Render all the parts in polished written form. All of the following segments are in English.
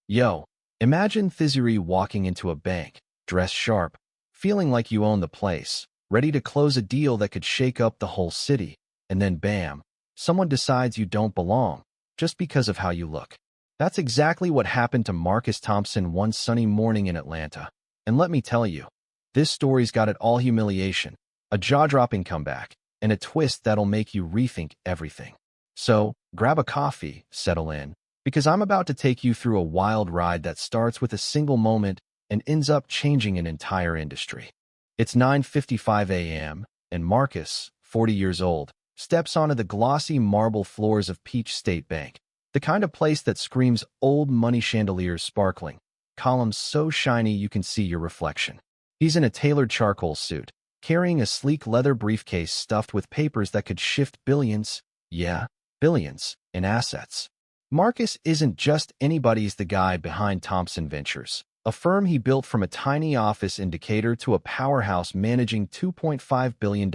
Yo, imagine Thiziri walking into a bank, dressed sharp, feeling like you own the place, ready to close a deal that could shake up the whole city, and then bam, someone decides you don't belong, just because of how you look. That's exactly what happened to Marcus Thompson one sunny morning in Atlanta. And let me tell you, this story's got it all: humiliation, a jaw-dropping comeback, and a twist that'll make you rethink everything. So, grab a coffee, settle in, because I'm about to take you through a wild ride that starts with a single moment and ends up changing an entire industry. It's 9:55 a.m., and Marcus, 40 years old, steps onto the glossy marble floors of Peach State Bank, the kind of place that screams old money, chandeliers sparkling, columns so shiny you can see your reflection. He's in a tailored charcoal suit, carrying a sleek leather briefcase stuffed with papers that could shift billions, yeah, billions, in assets. Marcus isn't just anybody's the guy behind Thompson Ventures, a firm he built from a tiny office in Decatur to a powerhouse managing $2.5 billion,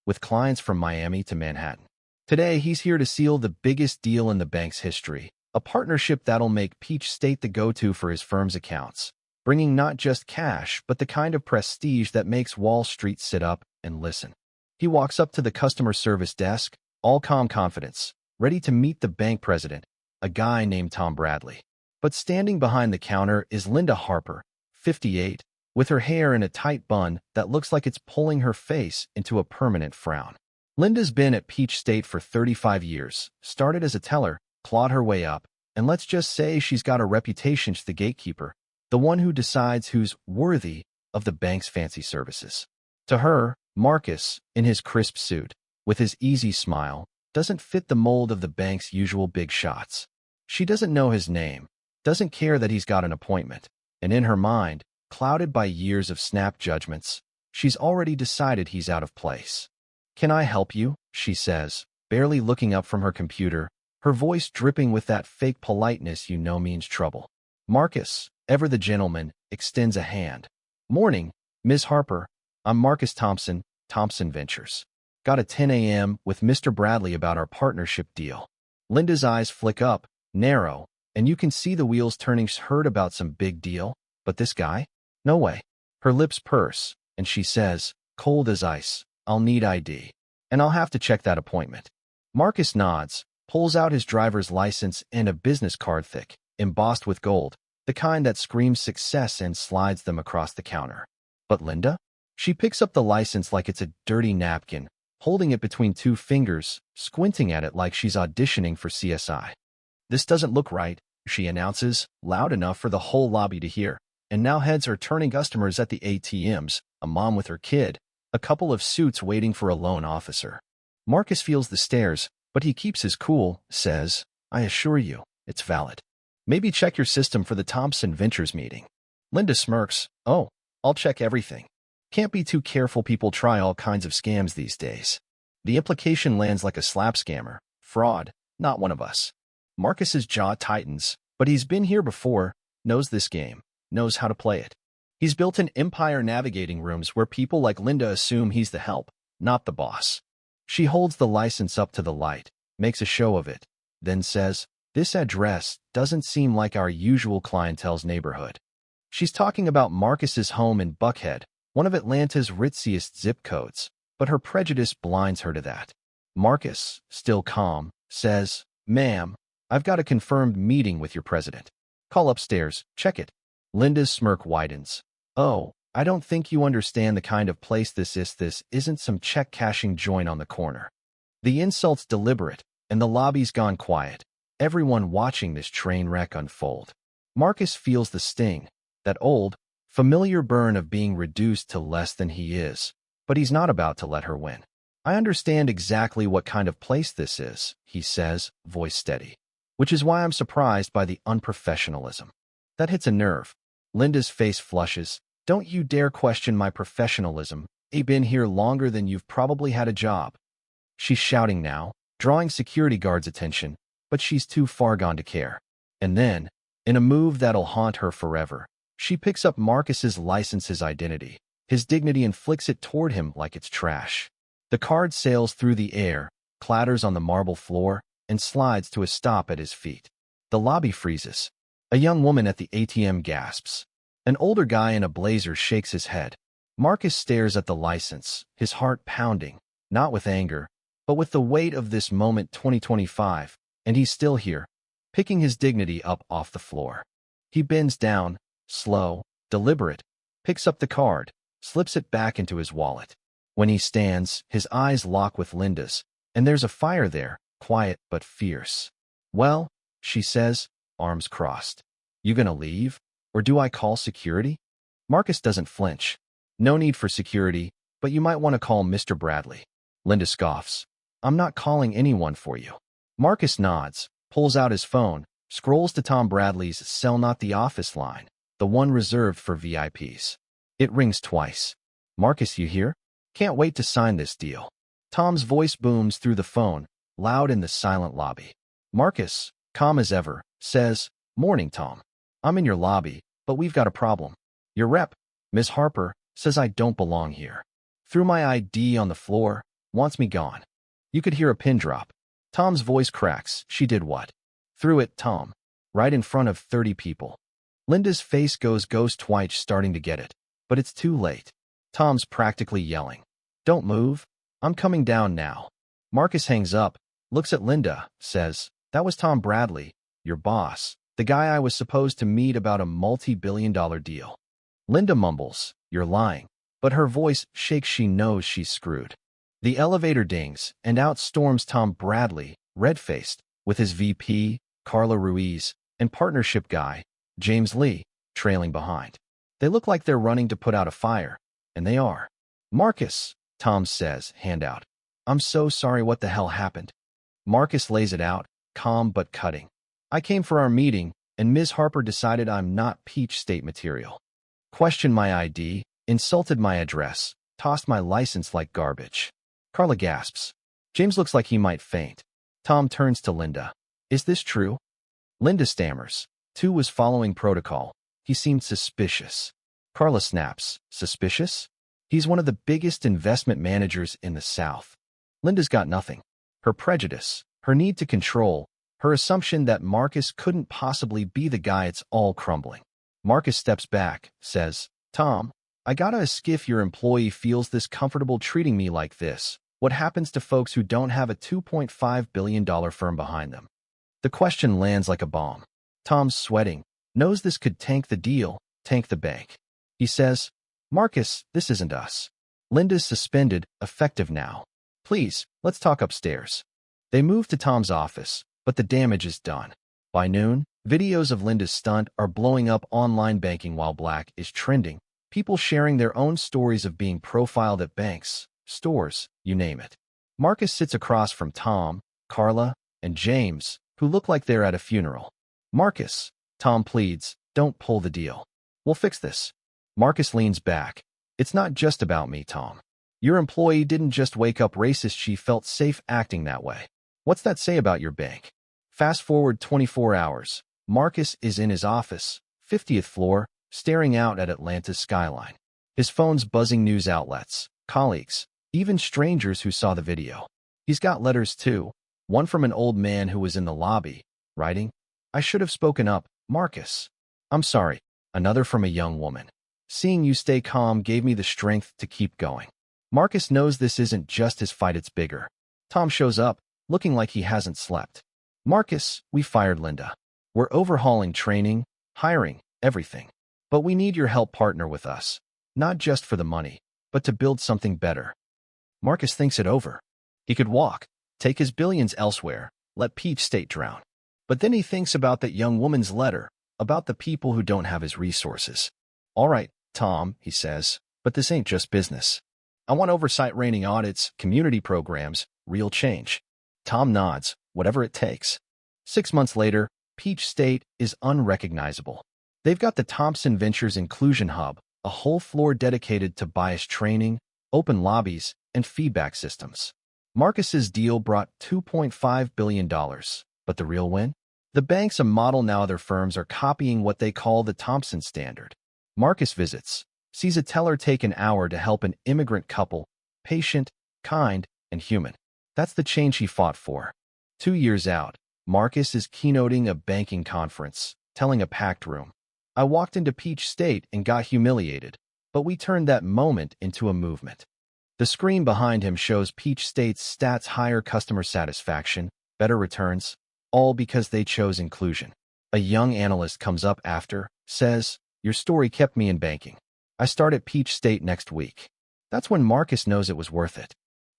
with clients from Miami to Manhattan. Today, he's here to seal the biggest deal in the bank's history, a partnership that'll make Peach State the go-to for his firm's accounts, bringing not just cash, but the kind of prestige that makes Wall Street sit up and listen. He walks up to the customer service desk, all calm confidence, ready to meet the bank president, a guy named Tom Bradley. But standing behind the counter is Linda Harper, 58, with her hair in a tight bun that looks like it's pulling her face into a permanent frown. Linda's been at Peach State for 35 years, started as a teller, clawed her way up, and let's just say she's got a reputation as the gatekeeper, the one who decides who's worthy of the bank's fancy services. To her, Marcus, in his crisp suit, with his easy smile, doesn't fit the mold of the bank's usual big shots. She doesn't know his name, doesn't care that he's got an appointment, and in her mind, clouded by years of snap judgments, she's already decided he's out of place. "Can I help you?" she says, barely looking up from her computer, her voice dripping with that fake politeness you know means trouble. Marcus, ever the gentleman, extends a hand. "Morning, Ms. Harper. I'm Marcus Thompson, Thompson Ventures. Got a 10 a.m. with Mr. Bradley about our partnership deal." Linda's eyes flick up, narrow, and you can see the wheels turning. She's heard about some big deal, but this guy? No way. Her lips purse, and she says, cold as ice, "I'll need ID, and I'll have to check that appointment." Marcus nods, pulls out his driver's license and a business card thick, embossed with gold, the kind that screams success, and slides them across the counter. But Linda? She picks up the license like it's a dirty napkin, holding it between two fingers, squinting at it like she's auditioning for CSI. "This doesn't look right," she announces, loud enough for the whole lobby to hear, and now heads are turning. Customers at the ATMs, a mom with her kid, a couple of suits waiting for a loan officer. Marcus feels the stares, but he keeps his cool, says, "I assure you, it's valid. Maybe check your system for the Thompson Ventures meeting." Linda smirks. "Oh, I'll check everything. Can't be too careful. People try all kinds of scams these days." The implication lands like a slap scammer. Fraud, not one of us. Marcus's jaw tightens, but he's been here before, knows this game, knows how to play it. He's built an empire navigating rooms where people like Linda assume he's the help, not the boss. She holds the license up to the light, makes a show of it, then says, "This address doesn't seem like our usual clientele's neighborhood." She's talking about Marcus's home in Buckhead, one of Atlanta's ritziest zip codes, but her prejudice blinds her to that. Marcus, still calm, says, "Ma'am, I've got a confirmed meeting with your president. Call upstairs, check it." Linda's smirk widens. "Oh, I don't think you understand the kind of place this is. This isn't some check-cashing joint on the corner." The insult's deliberate, and the lobby's gone quiet, everyone watching this train wreck unfold. Marcus feels the sting, that old, familiar burn of being reduced to less than he is, but he's not about to let her win. "I understand exactly what kind of place this is," he says, voice steady, "which is why I'm surprised by the unprofessionalism. That hits a nerve." Linda's face flushes. "Don't you dare question my professionalism. I've been here longer than you've probably had a job." She's shouting now, drawing security guards' attention, but she's too far gone to care. And then, in a move that'll haunt her forever, she picks up Marcus's license, his identity, his dignity, and flicks it toward him like it's trash. The card sails through the air, clatters on the marble floor, and slides to a stop at his feet. The lobby freezes. A young woman at the ATM gasps. An older guy in a blazer shakes his head. Marcus stares at the license, his heart pounding, not with anger, but with the weight of this moment 2025, and he's still here, picking his dignity up off the floor. He bends down, slow, deliberate, picks up the card, slips it back into his wallet. When he stands, his eyes lock with Linda's, and there's a fire there, quiet but fierce. "Well," she says, arms crossed. "You gonna leave? Or do I call security?" Marcus doesn't flinch. "No need for security, but you might want to call Mr. Bradley." Linda scoffs. "I'm not calling anyone for you." Marcus nods, pulls out his phone, scrolls to Tom Bradley's cell, not the office line, the one reserved for VIPs. It rings twice. "Marcus, you here? Can't wait to sign this deal." Tom's voice booms through the phone, loud in the silent lobby. Marcus, calm as ever, says, "Morning, Tom. I'm in your lobby, but we've got a problem. Your rep, Ms. Harper, says I don't belong here. Threw my ID on the floor, wants me gone." You could hear a pin drop. Tom's voice cracks. "She did what?" "Threw it, Tom. Right in front of 30 people. Linda's face goes ghost twice, starting to get it. But it's too late. Tom's practically yelling. "Don't move. I'm coming down now." Marcus hangs up, looks at Linda, says, "That was Tom Bradley, your boss, the guy I was supposed to meet about a multi-billion-dollar deal." Linda mumbles, "You're lying." But her voice shakes. She knows she's screwed. The elevator dings, and out storms Tom Bradley, red-faced, with his VP, Carla Ruiz, and partnership guy, James Lee, trailing behind. They look like they're running to put out a fire, and they are. "Marcus," Tom says, hand out. "I'm so sorry. What the hell happened?" Marcus lays it out, calm but cutting. "I came for our meeting, and Ms. Harper decided I'm not Peach State material. Questioned my ID, insulted my address, tossed my license like garbage." Carla gasps. James looks like he might faint. Tom turns to Linda. "Is this true?" Linda stammers. "Two was following protocol. He seemed suspicious." Carla snaps. "Suspicious? He's one of the biggest investment managers in the South." Linda's got nothing. Her prejudice, her need to control, her assumption that Marcus couldn't possibly be the guy. It's all crumbling. Marcus steps back, says, "Tom, I gotta ask, if your employee feels this comfortable treating me like this, what happens to folks who don't have a $2.5 billion firm behind them?" The question lands like a bomb. Tom's sweating, knows this could tank the deal, tank the bank. He says, "Marcus, this isn't us. Linda's suspended, effective now. Please, let's talk upstairs." They move to Tom's office, but the damage is done. By noon, videos of Linda's stunt are blowing up online. Banking while black is trending, people sharing their own stories of being profiled at banks, stores, you name it. Marcus sits across from Tom, Carla, and James, who look like they're at a funeral. "Marcus," Tom pleads, "don't pull the deal. We'll fix this." Marcus leans back. "It's not just about me, Tom. Your employee didn't just wake up racist. She felt safe acting that way. What's that say about your bank?" Fast forward 24 hours. Marcus is in his office, 50th floor, staring out at Atlanta's skyline. His phone's buzzing. News outlets, colleagues, even strangers who saw the video. He's got letters too. One from an old man who was in the lobby, writing, "I should have spoken up, Marcus. I'm sorry." Another from a young woman. "Seeing you stay calm gave me the strength to keep going." Marcus knows this isn't just his fight, it's bigger. Tom shows up, looking like he hasn't slept. "Marcus, we fired Linda. We're overhauling training, hiring, everything. But we need your help. Partner with us. Not just for the money, but to build something better." Marcus thinks it over. He could walk, take his billions elsewhere, let Peach State drown. But then he thinks about that young woman's letter, about the people who don't have his resources. "All right, Tom," he says, "but this ain't just business. I want oversight, raining audits, community programs, real change." Tom nods, "Whatever it takes." 6 months later, Peach State is unrecognizable. They've got the Thompson Ventures Inclusion Hub, a whole floor dedicated to bias training, open lobbies, and feedback systems. Marcus's deal brought $2.5 billion, but the real win? The bank's a model now. Other firms are copying what they call the Thompson standard. Marcus visits, sees a teller take an hour to help an immigrant couple, patient, kind, and human. That's the change he fought for. 2 years out, Marcus is keynoting a banking conference, telling a packed room. I walked into Peach State and got humiliated, but we turned that moment into a movement. The screen behind him shows Peach State's stats: higher customer satisfaction, better returns, all because they chose inclusion. A young analyst comes up after, says, "Your story kept me in banking. I start at Peach State next week." That's when Marcus knows it was worth it.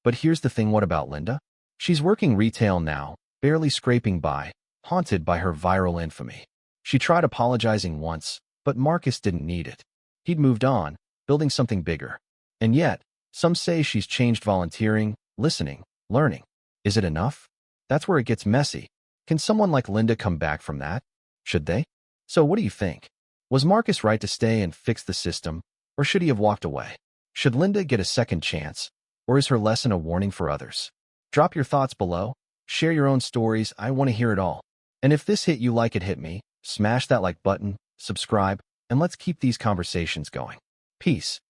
But here's the thing, what about Linda? She's working retail now, barely scraping by, haunted by her viral infamy. She tried apologizing once, but Marcus didn't need it. He'd moved on, building something bigger. And yet, some say she's changed, volunteering, listening, learning. Is it enough? That's where it gets messy. Can someone like Linda come back from that? Should they? So what do you think? Was Marcus right to stay and fix the system, or should he have walked away? Should Linda get a second chance, or is her lesson a warning for others? Drop your thoughts below. Share your own stories. I want to hear it all. And if this hit you like it hit me, smash that like button, subscribe, and let's keep these conversations going. Peace.